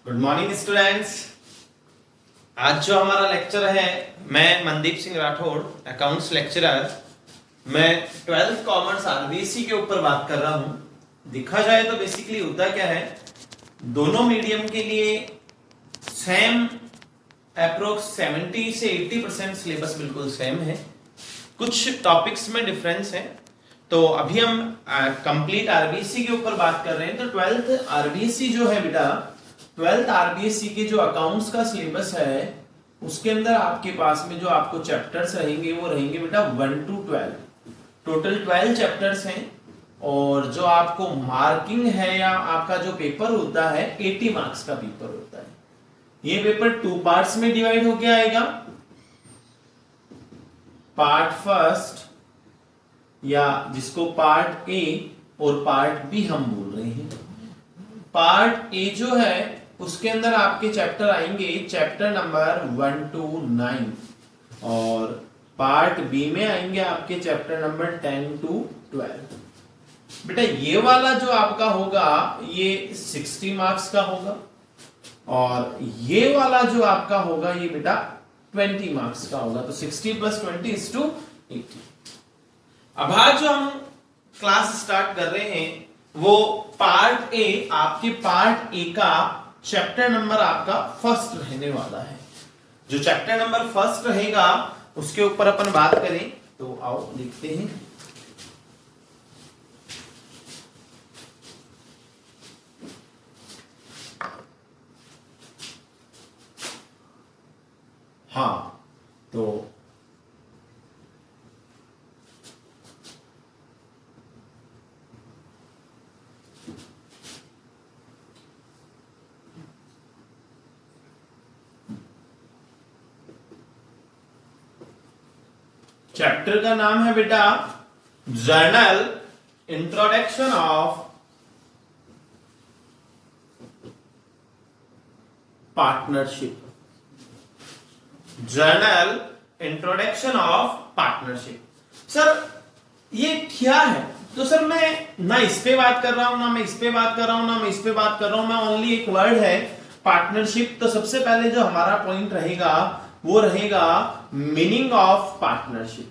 Good morning students. आज जो हमारा लेक्चर है, मैं मनदीप सिंह राठौड़, अकाउंट्स लेक्चरर। मैं 12th कॉमर्स आरबीएससी के ऊपर बात कर रहा हूं। देखा जाए तो बेसिकली होता क्या है, दोनों मीडियम के लिए सेम अप्रोक्स 70 से 80% सिलेबस बिल्कुल सेम है। कुछ टॉपिक्स में डिफरेंस है। तो अभी हम कंप्लीट आरबीएससी के ऊपर बात कर रहे हैं। तो 12th आरबीएससी जो है बेटा, 12th आरबीएससी के जो अकाउंट्स का सिलेबस है उसके अंदर आपके पास में जो आपको चैप्टर्स रहेंगे वो रहेंगे बेटा 1 to 12। टोटल 12 चैप्टर्स हैं और जो आपको मार्किंग है या आपका जो पेपर होता है 80 मार्क्स का पेपर होता है। ये पेपर 2 पार्ट्स में डिवाइड होके आएगा। पार्ट फर्स्ट या जिसको पार्ट ए और पार्ट बी हम बोल रहे हैं। पार्ट ए जो है उसके अंदर आपके चैप्टर आएंगे चैप्टर नंबर 1 to 9 और पार्ट बी में आएंगे आपके चैप्टर नंबर 10 to 12। बेटा ये वाला जो आपका होगा ये 60 मार्क्स का होगा और ये वाला जो आपका होगा ये बेटा 20 मार्क्स का होगा। तो 60 + 20 = 80। अब आज जो हम क्लास स्टार्ट कर रहे हैं वो पार्ट ए, आपके पार्ट ए का चैप्टर नंबर आपका फर्स्ट रहने वाला है। जो चैप्टर नंबर फर्स्ट रहेगा उसके ऊपर अपन बात करें तो आओ लिखते हैं। हाँ, तो चैप्टर का नाम है बेटा journal introduction of partnership. Journal introduction of partnership. Sir ये क्या है? तो सर मैं ना इस पे बात कर रहा हूं, ना मैं इस पे बात कर रहा हूं, ना मैं इस पे बात कर रहा हूं। मैं ओनली एक वर्ड है पार्टनरशिप। तो सबसे पहले जो हमारा पॉइंट रहेगा वो रहेगा meaning of partnership.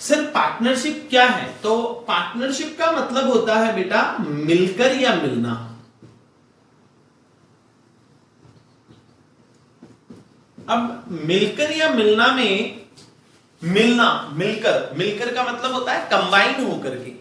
Sir partnership क्या है? तो पार्टनरशिप का मतलब होता है बेटा मिलकर या मिलना। अब मिलकर या मिलना में मिलकर का मतलब होता है कंबाइन होकर के।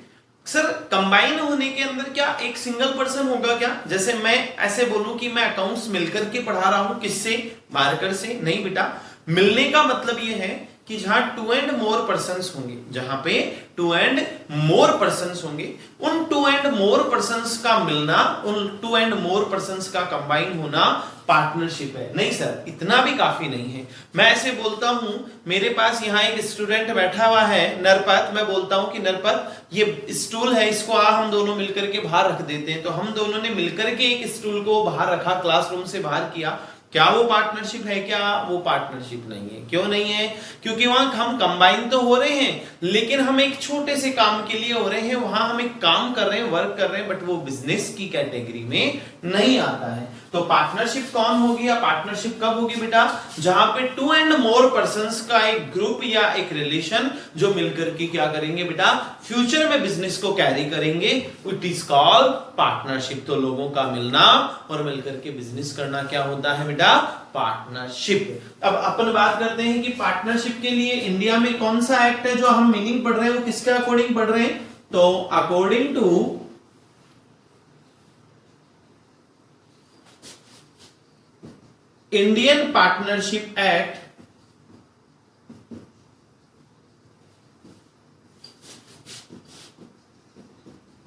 सर कंबाइन होने के अंदर क्या एक सिंगल पर्सन होगा क्या? जैसे मैं ऐसे बोलूं कि मैं अकाउंट्स मिलकर के पढ़ा रहा हूं, किससे? मार्कर से? नहीं बेटा, मिलने का मतलब यह है कि जहां 2 and more persons होंगे, जहां पे 2 and more persons होंगे, उन 2 and more persons का मिलना, उन 2 and more persons का कंबाइन होना पार्टनरशिप है। नहीं सर, इतना भी काफी नहीं है। मैं ऐसे बोलता हूं, मेरे पास यहां एक स्टूडेंट बैठा हुआ है नरपत। मैं बोलता हूं कि नरपत ये स्टूल है, इसको हम दोनों मिलकर के बाहर रख देते हैं। तो हम दोनों ने मिलकर के एक स्टूल को बाहर रखा, क्लासरूम से बाहर किया। क्या वो पार्टनरशिप है? क्या वो पार्टनरशिप नहीं है? क्यों नहीं है? क्योंकि वहां हम कंबाइन तो हो रहे हैं लेकिन हम एक छोटे से काम के लिए हो रहे हैं। वहां हम एक काम कर रहे हैं, वर्क कर रहे हैं, बट वो बिजनेस की कैटेगरी में नहीं आता है। तो पार्टनरशिप कौन होगी या पार्टनरशिप कब होगी बेटा? जहां पे 2 and more persons का एक ग्रुप या एक रिलेशन जो मिलकर के क्या करेंगे बेटा, फ्यूचर में बिजनेस को कैरी करेंगे। It is called partnership. तो लोगों का मिलना और मिलकर के बिजनेस करना क्या होता है बेटा? पार्टनरशिप। अब अपन बात करते हैं कि पार्टनरशिप के लिए इंडिया में कौन सा एक्ट है जो हम मीनिंग पढ़ रहे हैं वो किसके अकॉर्डिंग पढ़ रहे हैं? तो according to Indian Partnership Act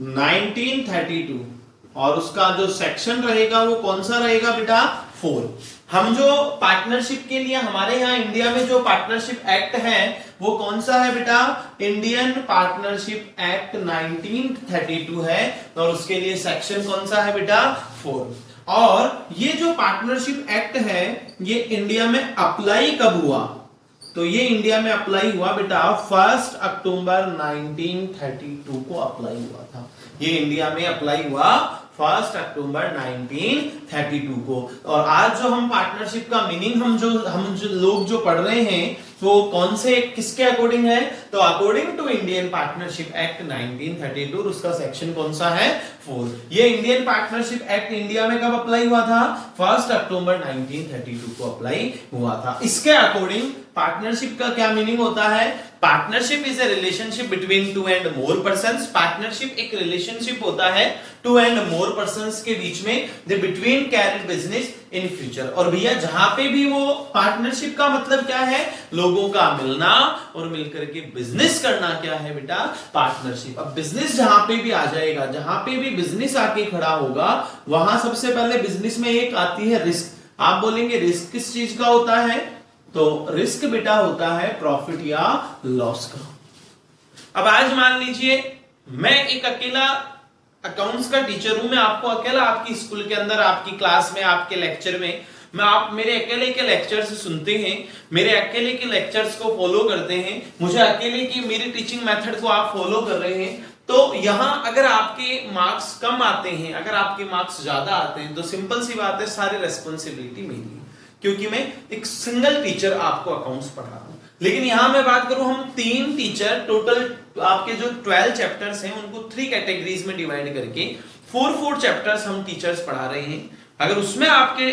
1932 और उसका जो सेक्शन रहेगा वो कौन सा रहेगा बेटा? 4। हम जो पार्टनरशिप के लिए हमारे यहाँ इंडिया में जो पार्टनरशिप एक्ट है वो कौन सा है बेटा? इंडियन पार्टनरशिप एक्ट 1932 है और उसके लिए सेक्शन कौन सा है बेटा? 4। और ये जो पार्टनरशिप एक्ट है ये इंडिया में अप्लाई कब हुआ? तो ये इंडिया में अप्लाई हुआ बेटा 1 अक्टूबर 1932 को अप्लाई हुआ था। ये इंडिया में अप्लाई हुआ 1 अक्टूबर 1932 को। और आज जो हम पार्टनरशिप का मीनिंग हम जो लोग जो पढ़ रहे हैं वो कौन से किसके अकॉर्डिंग है, तो according to Indian Partnership Act 1932, उसका सेक्शन कौन सा है 4। ये इंडियन पार्टनरशिप एक्ट इंडिया में कब अप्लाई हुआ था 1 अक्टूबर 1932 को अप्लाई हुआ था। इसके अकॉर्डिंग पार्टनरशिप का क्या मीनिंग होता है, partnership is a relationship between 2 and more persons। Partnership एक रिलेशनशिप होता है 2 and more persons के बीच में, the between carried business in future. और भैया जहां पे भी वो पार्टनरशिप का मतलब क्या है, लोगों का मिलना और मिलकर के बिजनेस करना, क्या है बेटा पार्टनरशिप। अब बिजनेस जहां पे भी आ जाएगा, जहां पे भी बिजनेस आके खड़ा होगा, वहां सबसे पहले बिजनेस में एक आती है रिस्क। आप बोलेंगे रिस्क किस चीज का होता है, तो रिस्क बेटा होता है प्रॉफिट या लॉस का। अब आज मान लीजिए मैं एक अकेला अकाउंट्स का टीचर हूं, मैं आपको अकेला आपकी स्कूल के अंदर, आपकी क्लास में, आपके लेक्चर में, मैं आप मेरे अकेले के लेक्चर्स सुनते हैं, मेरे अकेले के लेक्चर्स को फॉलो करते हैं, मुझे अकेले की मेरी टीचिंग मेथड को आप फॉलो कर रहे हैं, तो यहां अगर आपके मार्क्स कम आते हैं, अगर आपके मार्क्स ज्यादा आते हैं, तो सिंपल सी बात है सारी रेस्पॉन्सिबिलिटी मेरी है, क्योंकि मैं एक सिंगल टीचर आपको अकाउंट्स पढ़ा रहा हूं। लेकिन यहां मैं बात करूं, हम 3 टीचर टोटल आपके जो 12 चैप्टर्स हैं उनको 3 कैटेगरीज में डिवाइड करके 4 चैप्टर्स हम टीचर्स पढ़ा रहे हैं। अगर उसमें आपके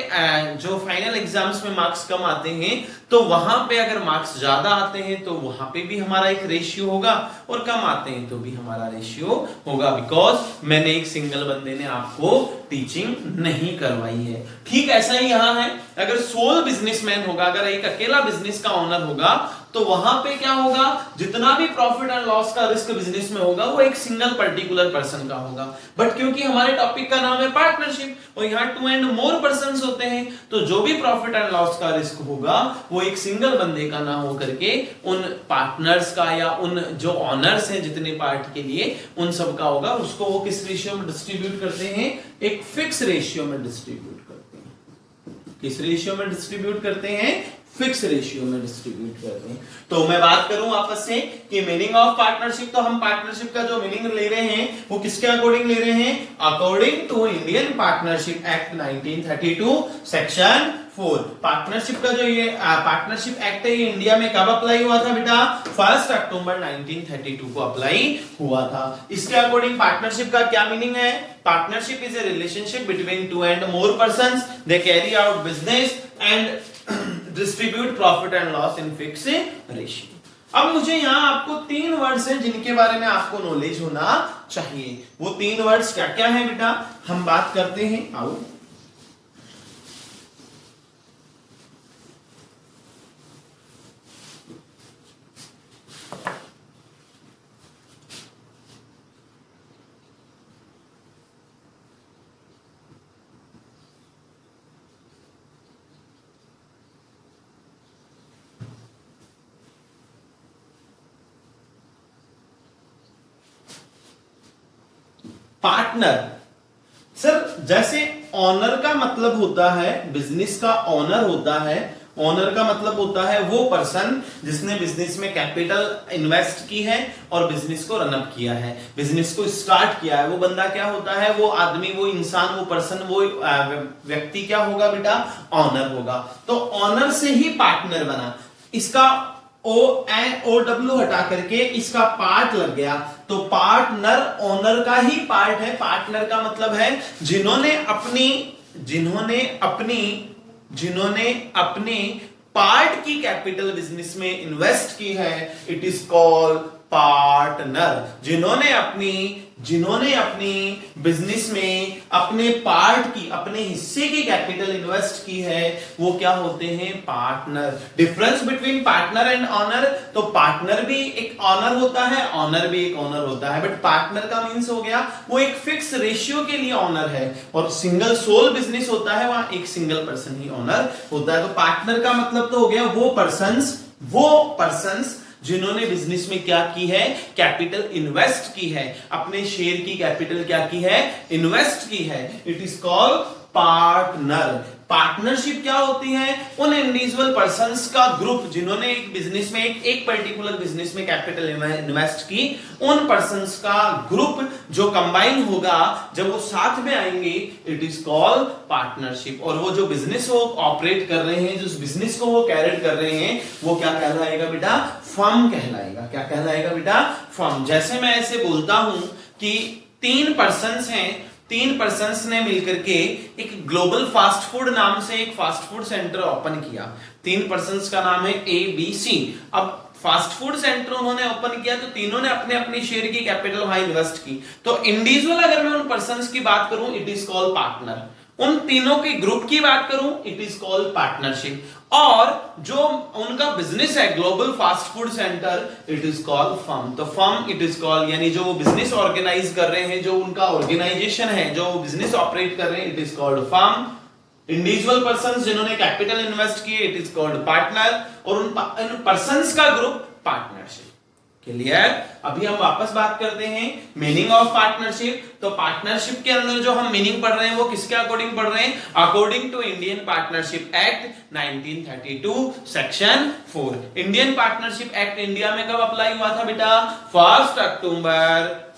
जो फाइनल एग्जाम्स में मार्क्स कम आते हैं, तो वहां पे अगर मार्क्स ज्यादा आते हैं तो वहां पे भी हमारा एक रेशियो होगा, और कम आते हैं तो भी हमारा रेशियो होगा, बिकॉज मैंने एक सिंगल बंदे ने आपको टीचिंग नहीं करवाई है। ठीक ऐसा ही यहां है, अगर सोल बिजनेसमैन होगा, अगर एक अकेला बिजनेस का ओनर होगा, तो वहां पे क्या होगा, जितना भी प्रॉफिट एंड लॉस का रिस्क बिजनेस में होगा वो एक सिंगल पर्टिकुलर पर्सन का होगा। बट क्योंकि हमारे टॉपिक का नाम है पार्टनरशिप और यहाँ 2 and more persons होते हैं, तो जो भी प्रॉफिट एंड लॉस का रिस्क होगा वो एक सिंगल बंदे का ना हो करके उन पार्टनर्स का या उन जो ऑनर्स हैं जितने पार्ट के लिए उन सब का होगा। उसको वो किस रेशियो में डिस्ट्रीब्यूट करते हैं, एक फिक्स रेशियो में डिस्ट्रीब्यूट करते हैं। किस रेशियो में डिस्ट्रीब्यूट करते हैं, फिक्स रेशियो में डिस्ट्रीब्यूट करते हैं। तो मैं बात करूं आपस से कि मीनिंग ऑफ पार्टनरशिप, तो हम पार्टनरशिप का जो मीनिंग ले रहे हैं वो किसके अकॉर्डिंग ले रहे हैं, according to Indian Partnership Act 1932 section 4। Partnership का जो ये पार्टनरशिप एक्ट है ये इंडिया में कब अप्लाई हुआ था बेटा, 1 अक्टूबर 1932 को अप्लाई हुआ था। इसके अकॉर्डिंग पार्टनरशिप का क्या मीनिंग है, partnership is a relationship between 2 and more persons, they carry out business and distribute profit and loss in fixed ratio। अब मुझे यहां आपको 3 वर्ड्स हैं जिनके बारे में आपको नॉलेज होना चाहिए। वो 3 वर्ड्स क्या क्या है बेटा, हम बात करते हैं। आओ पार्टनर, सर जैसे ऑनर का मतलब होता है, बिजनेस का ऑनर होता है, ऑनर का मतलब होता है वो पर्सन जिसने बिजनेस में कैपिटल इन्वेस्ट की है और बिजनेस को रन अप किया है, बिजनेस को स्टार्ट किया है। वो बंदा क्या होता है, वो आदमी, वो इंसान, वो पर्सन, वो व्यक्ति क्या होगा बेटा, ऑनर होगा। तो ऑनर से ही पार्टनर बना। इसका OW हटा करके इसका पार्ट लग गया, तो पार्टनर ऑनर का ही पार्ट है। पार्टनर का मतलब है जिन्होंने अपनी पार्ट की कैपिटल बिजनेस में इन्वेस्ट की है, इट इज कॉल्ड पार्टनर। जिन्होंने अपनी बिजनेस में अपने पार्ट की, अपने हिस्से की कैपिटल इन्वेस्ट की है, वो क्या होते हैं, partner. Difference between partner and owner, तो पार्टनर भी एक ऑनर होता है, ऑनर भी एक ऑनर होता है, बट पार्टनर का मीन्स हो गया वो एक फिक्स रेशियो के लिए ऑनर है, और सिंगल सोल बिजनेस होता है वहां एक सिंगल पर्सन ही ऑनर होता है। तो पार्टनर का मतलब तो हो गया वो पर्संस जिन्होंने बिजनेस में क्या की है, कैपिटल इन्वेस्ट की है, अपने शेयर की कैपिटल क्या की है, इन्वेस्ट की है। It is called partner. Partnership क्या होती है? उन इंडिविजुअल पर्संस का ग्रुप जिन्होंने एक बिजनेस में एक पर्टिकुलर बिजनेस में कैपिटल इन्वेस्ट की, उन पर्संस का ग्रुप जो कंबाइन होगा, जब वो साथ में आएंगे, इट इज कॉल्ड पार्टनरशिप। और वो जो बिजनेस वो ऑपरेट कर रहे हैं, जिस बिजनेस को वो कैरी कर रहे हैं, वो क्या कहलाएगा बेटा? फर्म कहलाएगा। क्या कहलाएगा बेटा? फर्म। जैसे मैं ऐसे बोलता हूं कि तीन पर्संस हैं, तीन पर्संस ने मिलकर के एक ग्लोबल फास्ट फूड नाम से एक फास्ट फूड सेंटर ओपन किया। तीन पर्संस का नाम है ए बी सी। अब फास्ट फूड सेंटर उन्होंने ओपन किया तो तीनों ने अपने अपने शेयर की कैपिटल वहां इन्वेस्ट की। तो इंडिविजुअल अगर मैं उन पर्संस की बात करूं, इट इज कॉल्ड पार्टनर। उन तीनों के ग्रुप की बात करूं, इट इज कॉल्ड पार्टनरशिप। और जो उनका बिजनेस है global fast food centre, it is called firm. तो फर्म इट इज कॉल्ड, यानी जो वो बिजनेस ऑर्गेनाइज कर रहे हैं, जो उनका ऑर्गेनाइजेशन है, जो बिजनेस ऑपरेट कर रहे हैं, it is called firm. Individual persons जिन्होंने कैपिटल इन्वेस्ट किए, इट इज कॉल्ड पार्टनर। और उन पर्संस का ग्रुप पार्टनरशिप। क्लियर? अभी हम वापस बात करते हैं मीनिंग ऑफ पार्टनरशिप। तो पार्टनरशिप के अंदर जो हम मीनिंग पढ़ रहे हैं वो किसके अकॉर्डिंग पढ़ रहे हैं? According to Indian Partnership Act 1932 section 4। Indian Partnership Act India में कब अप्लाई हुआ था बेटा? 1 अक्टूबर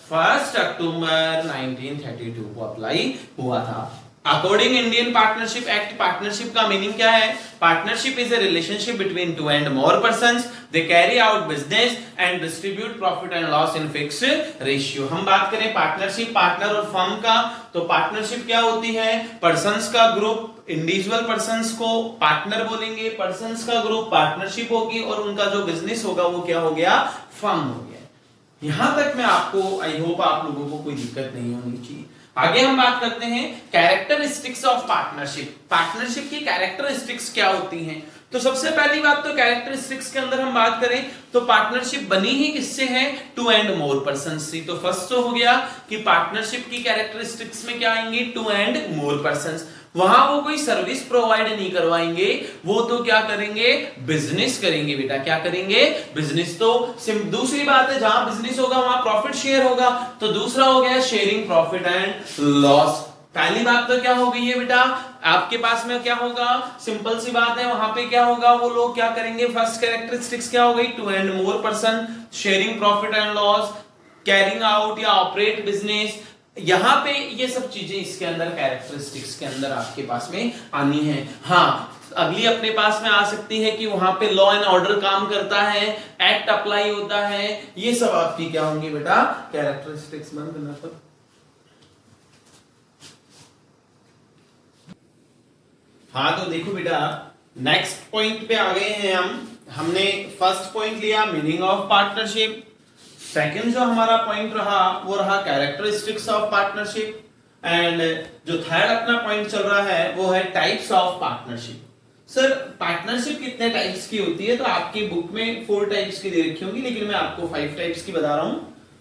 1932 को अप्लाई हुआ था। According Indian Partnership act, partnership का मीनिंग क्या है? Partnership is a relationship between two and more persons, they carry out business and distribute profit and loss in fix ratio. हम बात करें पार्टनरशिप, पार्टनर और फर्म का, तो पार्टनरशिप क्या होती है? पर्संस का ग्रुप, इंडिविजुअल पर्संस को पार्टनर बोलेंगे, पर्संस का ग्रुप पार्टनरशिप होगी, और उनका जो बिजनेस होगा वो क्या हो गया? फर्म हो गया। यहां तक मैं आपको, आई होप आप लोगों को कोई दिक्कत नहीं होनी चाहिए। आगे हम बात करते हैं कैरेक्टरिस्टिक्स ऑफ पार्टनरशिप। पार्टनरशिप की कैरेक्टरिस्टिक्स क्या होती हैं? तो सबसे पहली बात तो कैरेक्टरिस्टिक्स के अंदर हम बात करें तो पार्टनरशिप बनी ही किससे है? टू एंड मोर पर्सन से। तो फर्स्ट तो हो गया कि पार्टनरशिप की कैरेक्टरिस्टिक्स में क्या आएंगे? Two and more person. वहां वो कोई सर्विस प्रोवाइड नहीं करवाएंगे, वो तो क्या करेंगे? बिजनेस करेंगे बेटा। क्या करेंगे? बिजनेस। तो दूसरी बात है, जहां बिजनेस होगा वहां प्रॉफिट शेयर होगा। तो दूसरा हो गया शेयरिंग प्रॉफिट एंड लॉस। पहली बात तो क्या हो गई है बेटा? आपके पास में क्या होगा? सिंपल सी बात है, वहां पे क्या होगा? वो लोग क्या करेंगे? फर्स्ट कैरेक्टरिस्टिक्स क्या हो गई? Two and more person, sharing profit and loss, carrying out या ऑपरेट बिजनेस। यहां पे ये सब चीजें इसके अंदर कैरेक्टरिस्टिक्स के अंदर आपके पास में आनी है। हाँ, अगली अपने पास में आ सकती है कि वहां पे लॉ एंड ऑर्डर काम करता है, एक्ट अप्लाई होता है, ये सब आपकी क्या होंगी बेटा? कैरेक्टरिस्टिक्स। बंद करना पर। हाँ, तो देखो बेटा, नेक्स्ट पॉइंट पे आ गए हैं हम। हमने फर्स्ट पॉइंट लिया मीनिंग ऑफ पार्टनरशिप। सेकंड जो हमारा पॉइंट रहा वो रहा कैरेक्टरिस्टिक्स ऑफ पार्टनरशिप। एंड जो थर्ड अपना पॉइंट चल रहा है वो है types of partnership. Sir, partnership कितने टाइप्स की होती है? तो आपकी बुक में 4 टाइप्स की दे रखी होंगी, लेकिन मैं आपको 5 टाइप्स की बता रहा हूं।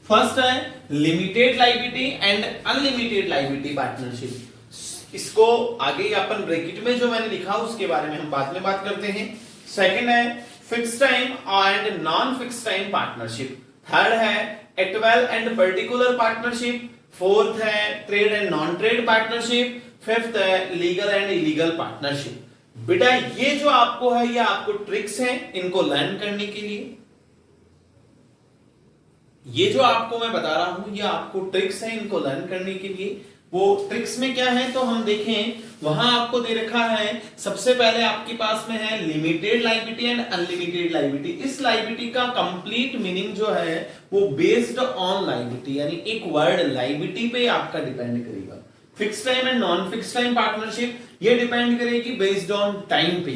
फर्स्ट है limited liability and unlimited liability partnership. इसको आगे अपन ब्रैकेट में जो मैंने लिखा उसके बारे में हम बाद में बात करते हैं। सेकंड है fix time and non fix time partnership. Third है एक्टुअल एंड पर्टिकुलर पार्टनरशिप। फोर्थ है trade and non trade partnership. Fifth है लीगल एंड इलीगल पार्टनरशिप। बेटा, ये जो आपको है, ये आपको ट्रिक्स हैं इनको लर्न करने के लिए। ये जो आपको मैं बता रहा हूं, ये आपको ट्रिक्स हैं इनको लर्न करने के लिए। वो ट्रिक्स में क्या है तो हम देखें, वहां आपको दे रखा है सबसे पहले आपके पास में है limited liability and unlimited liability. इस लायबिलिटी का कंप्लीट मीनिंग जो है वो बेस्ड ऑन लायबिलिटी, यानी एक वर्ड लायबिलिटी पे आपका डिपेंड करेगा। Fix time and non fix time partnership ये डिपेंड करेगी बेस्ड ऑन टाइम पे।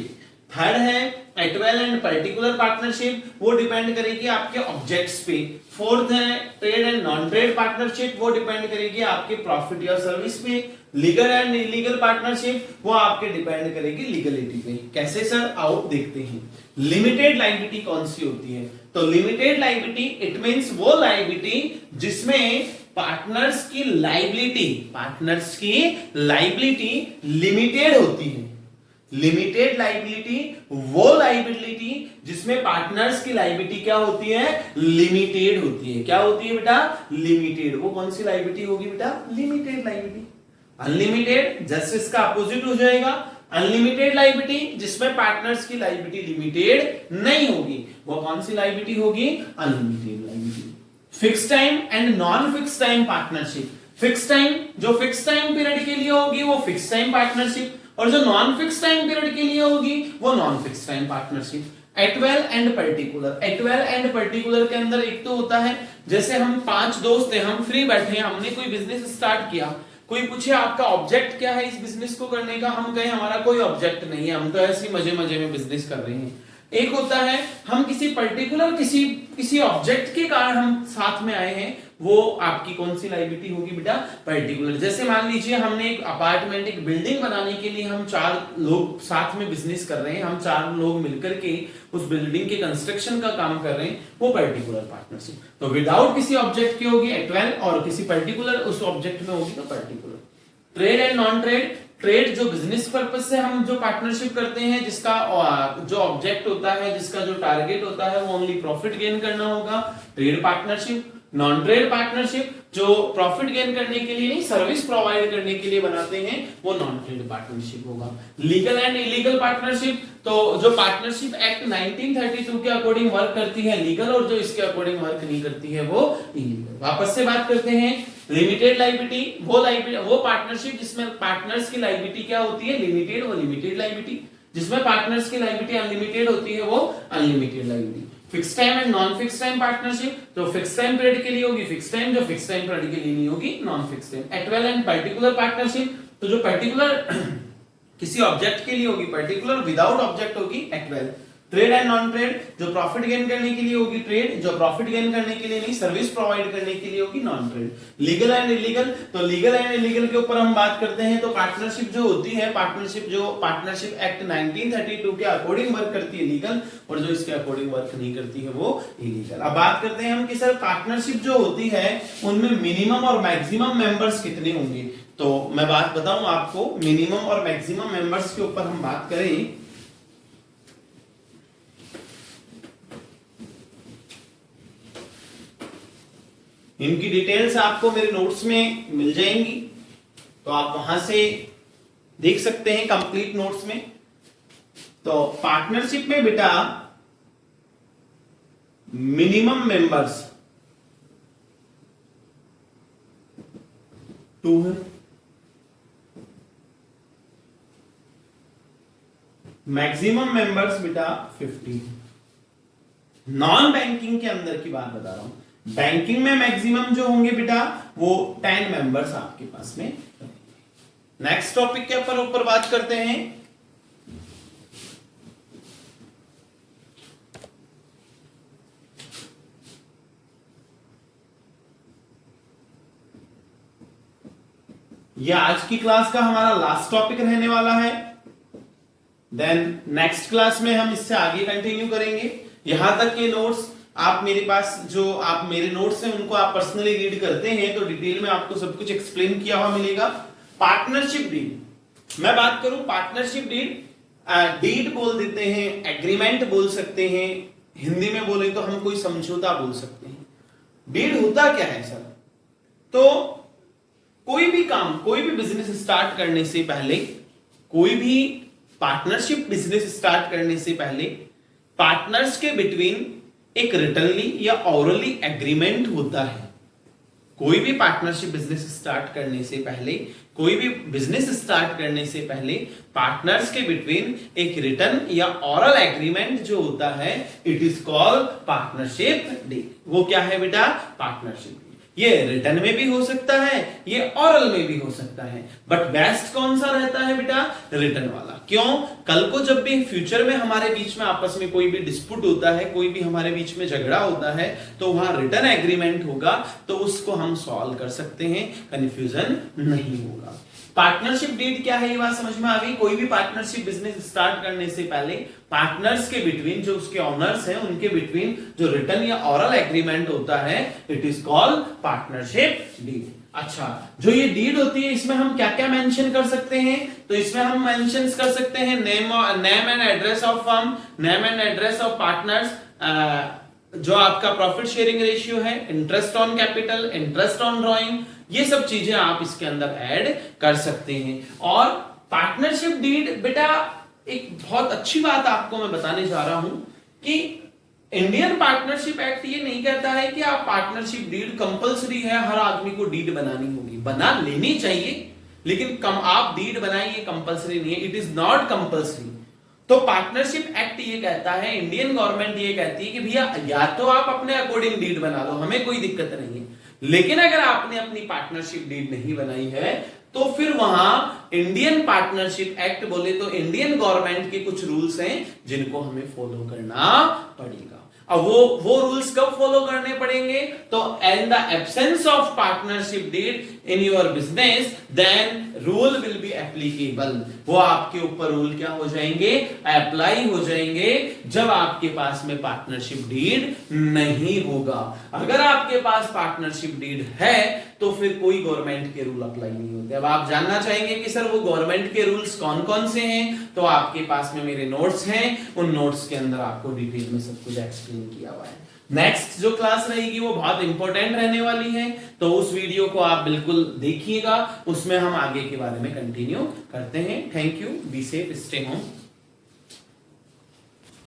थर्ड है एक्टुअल एंड पर्टिकुलर पार्टनरशिप, वो डिपेंड करेगी आपके ऑब्जेक्ट्स पे। फोर्थ है trade and non trade partnership, वो डिपेंड करेगी आपके प्रॉफिट या सर्विस पे। लीगल एंड इलीगल पार्टनरशिप वो आपके डिपेंड करेगी लीगलिटी पे। कैसे सर? आओ देखते हैं। लिमिटेड लायबिलिटी कौन सी होती है? तो लिमिटेड लायबिलिटी इट मींस वो लायबिलिटी जिसमें पार्टनर्स की लायबिलिटी लिमिटेड होती है। लिमिटेड लायबिलिटी वो लायबिलिटी जिसमें पार्टनर्स की लायबिलिटी क्या होती है? लिमिटेड होती है। क्या होती है बेटा? लिमिटेड। वो कौन सी लायबिलिटी होगी बेटा? Limited liability. अनलिमिटेड जस्ट इसका अपोजिट हो जाएगा। अनलिमिटेड लायबिलिटी जिसमें पार्टनर्स की लायबिलिटी लिमिटेड नहीं होगी, वो कौन सी लायबिलिटी होगी? Unlimited liability. Fix time and non fix time partnership. Fix time, जो फिक्स टाइम पीरियड के लिए होगी वो फिक्स टाइम पार्टनरशिप, और जो नॉन फिक्स टाइम पीरियड के लिए होगी वो non fix time partnership. एटवेल and particular. एटवेल and particular के अंदर एक तो होता है, जैसे हम 5 दोस्त हैं, हम फ्री बैठे हैं, हमने कोई बिजनेस स्टार्ट किया, कोई पूछे आपका ऑब्जेक्ट क्या है इस बिजनेस को करने का, हम कहें हमारा कोई ऑब्जेक्ट नहीं है, हम तो ऐसे मजे मजे में बिजनेस कर रहे हैं। एक होता है हम किसी पर्टिकुलर किसी ऑब्जेक्ट के कारण हम साथ में आए हैं, वो आपकी कौन सी लायबिलिटी होगी बेटा? पर्टिकुलर। जैसे मान लीजिए हमने एक अपार्टमेंट, एक बिल्डिंग बनाने के लिए हम 4 लोग साथ में बिजनेस कर रहे हैं, हम 4 लोग मिलकर के उस बिल्डिंग के कंस्ट्रक्शन का काम कर रहे हैं, वो पर्टिकुलर पार्टनरशिप। तो विदाउट किसी ऑब्जेक्ट की होगी एटवेल, और किसी पर्टिकुलर उस ऑब्जेक्ट में होगी तो particular. Trade and non trade. Trade जो बिजनेस पर्पस से हम जो पार्टनरशिप करते हैं, जिसका जो ऑब्जेक्ट होता है, जिसका जो टारगेट होता है वो ओनली प्रॉफिट गेन करना होगा, trade partnership. Non trade partnership जो प्रॉफिट गेन करने के लिए नहीं, सर्विस प्रोवाइड करने के लिए बनाते हैं, वो नॉन ट्रेड पार्टनरशिप होगा। लीगल एंड इलीगल पार्टनरशिप, तो जो पार्टनरशिप एक्ट 1932 के अकॉर्डिंग वर्क करती है लीगल, और जो इसके अकॉर्डिंग वर्क नहीं करती है वो इलीगल। वापस से बात करते हैं लिमिटेड लायबिलिटी, वो पार्टनरशिप जिसमें पार्टनर्स की लायबिलिटी क्या होती है? लिमिटेड। वो लिमिटेड लायबिलिटी जिसमें पार्टनर्स की लायबिलिटी अनलिमिटेड होती है, वो unlimited liability. Fix time and non fix time partnership, जो फिक्स टाइम पीरियड के लिए होगी फिक्स टाइम, जो फिक्स टाइम पीरियड के लिए नहीं होगी non fix time. एटवेल and particular partnership, तो जो पर्टिकुलर किसी ऑब्जेक्ट के लिए होगी पर्टिकुलर, विदाउट ऑब्जेक्ट होगी एटवेल। ट्रेड एंड नॉन ट्रेड, जो प्रॉफिट गेन करने के लिए होगी ट्रेड, जो प्रॉफिट गेन करने के लिए नहीं, सर्विस प्रोवाइड करने के लिए होगी non trade. Legal and illegal, तो लीगल एंड इलीगल के ऊपर हम बात करते हैं, तो पार्टनरशिप जो होती है, पार्टनरशिप एक्ट 1932 के अकॉर्डिंग वर्क करती है लीगल, और जो इसके अकॉर्डिंग वर्क नहीं करती है वो इलीगल। अब बात करते हैं हम कि सर पार्टनरशिप जो होती है उनमें मिनिमम और मैक्सिमम मेंबर्स कितने होंगे। तो मैं बात बताऊं आपको, मिनिमम और मैक्सिमम मेंबर्स के ऊपर हम बात करें, इनकी डिटेल्स आपको मेरे नोट्स में मिल जाएंगी, तो आप वहां से देख सकते हैं कंप्लीट नोट्स में। तो पार्टनरशिप में बेटा मिनिमम मेंबर्स 2 है, मैक्सिमम मेंबर्स बेटा 50। नॉन बैंकिंग के अंदर की बात बता रहा हूं, बैंकिंग में मैक्सिमम जो होंगे बेटा वो 10 मेंबर्स आपके पास में। नेक्स्ट टॉपिक के ऊपर बात करते हैं, यह आज की क्लास का हमारा लास्ट टॉपिक रहने वाला है। देन नेक्स्ट क्लास में हम इससे आगे कंटिन्यू करेंगे। यहां तक के नोट्स आप मेरे पास, जो आप मेरे नोट्स हैं उनको आप पर्सनली रीड करते हैं तो डिटेल में आपको सब कुछ एक्सप्लेन किया हुआ मिलेगा। पार्टनरशिप डीड, मैं बात करूं पार्टनरशिप डीड, डीड बोल देते हैं, एग्रीमेंट बोल सकते हैं, हिंदी में बोले तो हम कोई समझौता बोल सकते हैं। डीड होता क्या है सर? तो कोई भी काम, कोई भी बिजनेस स्टार्ट करने से पहले, कोई भी पार्टनरशिप बिजनेस स्टार्ट करने से पहले पार्टनर्स के बिटवीन एक रिटनली या ऑरली एग्रीमेंट होता है। कोई भी पार्टनरशिप बिजनेस स्टार्ट करने से पहले, कोई भी बिजनेस स्टार्ट करने से पहले पार्टनर्स के बिटवीन एक रिटन या ऑरल एग्रीमेंट जो होता है, it is called partnership deed. वो क्या है बेटा? Partnership deed. ये रिटन में भी हो सकता है, ये ऑरल में भी हो सकता है, बट बेस्ट कौन सा रहता है बेटा? रिटन वाला। क्यों? कल को जब भी फ्यूचर में हमारे बीच में आपस में कोई भी डिस्प्यूट होता है, कोई भी हमारे बीच में झगड़ा होता है, तो वहां रिटन एग्रीमेंट होगा, तो उसको हम सॉल्व कर सकते हैं, कंफ्यूजन नहीं होगा। पार्टनरशिप डीड क्या है, ये बात समझ में आ गई। कोई भी पार्टनरशिप बिजनेस स्टार्ट करने से पहले पार्टनर्स के बिटवीन, जो उसके ऑनर्स हैं उनके बिटवीन जो रिटन या ऑरल एग्रीमेंट होता है, it is called partnership deed. अच्छा, जो ये डीड होती है इसमें हम क्या क्या मेंशन कर सकते हैं? तो इसमें हम मेंशन कर सकते हैं name and address of firm, name and address of partners, जो आपका प्रॉफिट शेयरिंग रेशियो है, interest on capital, interest on drawing, ये सब चीजें आप इसके अंदर ऐड कर सकते हैं। और पार्टनरशिप डीड बेटा एक बहुत अच्छी बात आपको मैं बताने जा रहा हूं कि इंडियन पार्टनरशिप एक्ट ये नहीं कहता है कि आप पार्टनरशिप डीड कंपलसरी है, हर आदमी को डीड बनानी होगी, बना लेनी चाहिए, लेकिन आप डीड बनाइए कंपलसरी नहीं है, इट इज नॉट कंपलसरी। तो पार्टनरशिप एक्ट ये कहता है, इंडियन गवर्नमेंट ये कहती है कि भैया या तो आप अपने अकॉर्डिंग डीड बना लो, हमें कोई दिक्कत नहीं है, लेकिन अगर आपने अपनी पार्टनरशिप डीड नहीं बनाई है तो फिर वहां इंडियन पार्टनरशिप एक्ट बोले तो इंडियन गवर्नमेंट के कुछ रूल्स हैं जिनको हमें फॉलो करना पड़ेगा। अब वो रूल्स कब फॉलो करने पड़ेंगे? तो in the absence of partnership deed in your business then rule will be applicable. वो आपके ऊपर रूल क्या हो जाएंगे? अप्लाई हो जाएंगे जब आपके पास में पार्टनरशिप डीड नहीं होगा। अगर आपके पास पार्टनरशिप डीड है तो फिर कोई गवर्नमेंट के रूल अप्लाई नहीं होते। अब आप जानना चाहेंगे कि सर वो गवर्नमेंट के रूल्स कौन कौन से हैं, तो आपके पास में मेरे नोट्स हैं, उन नोट्स के अंदर आपको डिटेल में सब कुछ एक्सप्लेन किया हुआ है। नेक्स्ट जो क्लास रहेगी वो बहुत इंपॉर्टेंट रहने वाली है, तो उस वीडियो को आप बिल्कुल देखिएगा, उसमें हम आगे के बारे में कंटिन्यू करते हैं। Thank you, be safe, stay home.